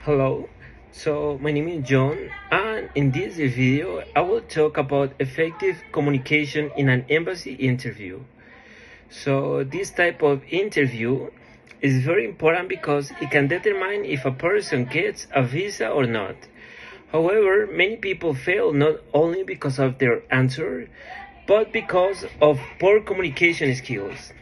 Hello, so my name is John, and in this video, I will talk about effective communication in an embassy interview. So, this type of interview is very important because it can determine if a person gets a visa or not. However, many people fail not only because of their answer, but because of poor communication skills.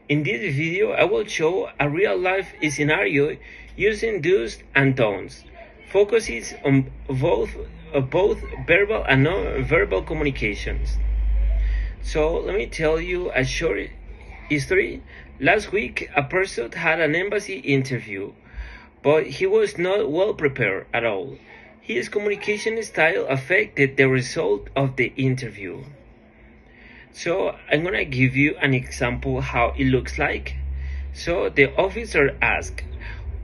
In this video, I will show a real-life scenario using do's and don'ts. Focuses on both verbal and non-verbal communications. So let me tell you a short history. Last week, a person had an embassy interview, but he was not well prepared at all. His communication style affected the result of the interview. So I'm gonna give you an example how it looks like. So the officer asked,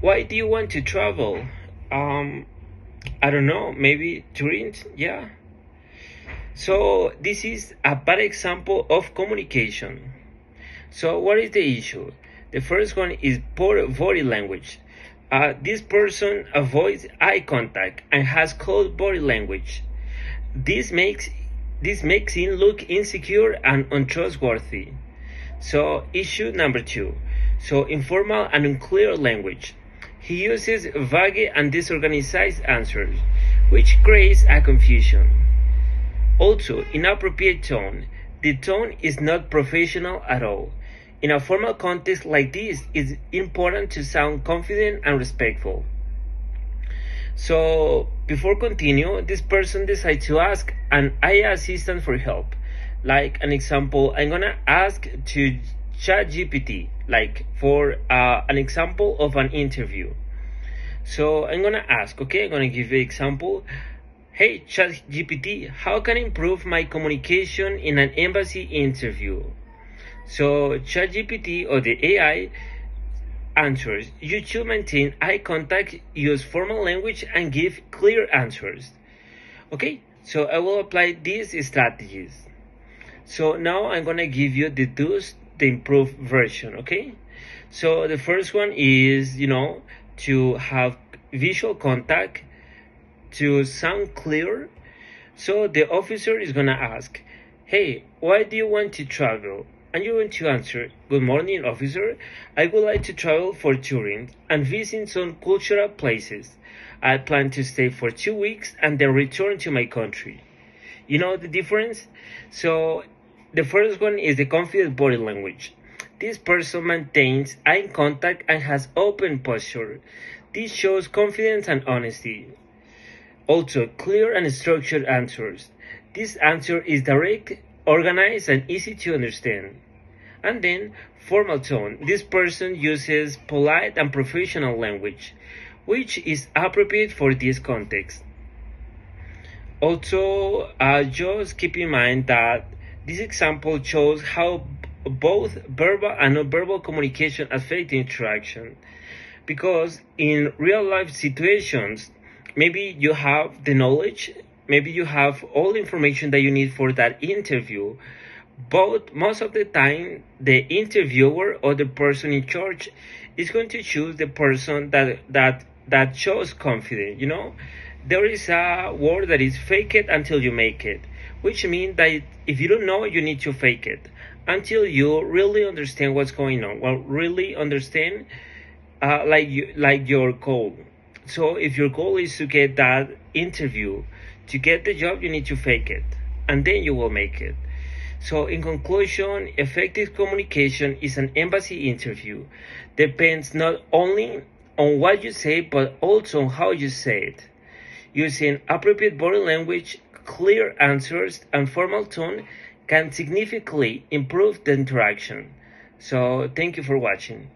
"Why do you want to travel?" I don't know, maybe touring, yeah. So this is a bad example of communication. So what is the issue? The first one is poor body language. This person avoids eye contact and has cold body language. This makes him look insecure and untrustworthy. So issue number 2. So informal and unclear language. He uses vague and disorganized answers, which creates a confusion. Also, inappropriate tone. The tone is not professional at all. In a formal context like this, it's important to sound confident and respectful. So before continue, this person decides to ask an AI assistant for help. Like an example, I'm gonna ask to ChatGPT, like for an example of an interview. So I'm gonna ask, okay, I'm gonna give you an example. Hey ChatGPT, how can I improve my communication in an embassy interview? So ChatGPT or the AI answers, you should maintain eye contact, use formal language, and give clear answers. Okay, so I will apply these strategies. So now I'm gonna give you the do's, the improved version. Okay, so the first one is, to have visual contact, to sound clear. So the officer is gonna ask, "Hey, why do you want to travel?" And you're going to answer, "Good morning, officer. I would like to travel for touring and visit some cultural places. I plan to stay for 2 weeks and then return to my country." You know the difference? So the first one is the confident body language. This person maintains eye contact and has open posture. This shows confidence and honesty. Also, clear and structured answers. This answer is direct, organized, and easy to understand. And then formal tone. This person uses polite and professional language, which is appropriate for this context. Also, just keep in mind that this example shows how both verbal and non-verbal communication affect interaction. Because in real life situations, maybe you have the knowledge, maybe you have all the information that you need for that interview, but most of the time the interviewer or the person in charge is going to choose the person that shows confidence. There is a word that is fake it until you make it, which means that if you don't know, you need to fake it until you really understand what's going on. Well, really understand like your goal. So if your goal is to get that interview, to get the job, you need to fake it, and then you will make it. So in conclusion, effective communication is an embassy interview. Depends not only on what you say, but also on how you say it. Using appropriate body language, clear answers, and formal tone can significantly improve the interaction. So thank you for watching.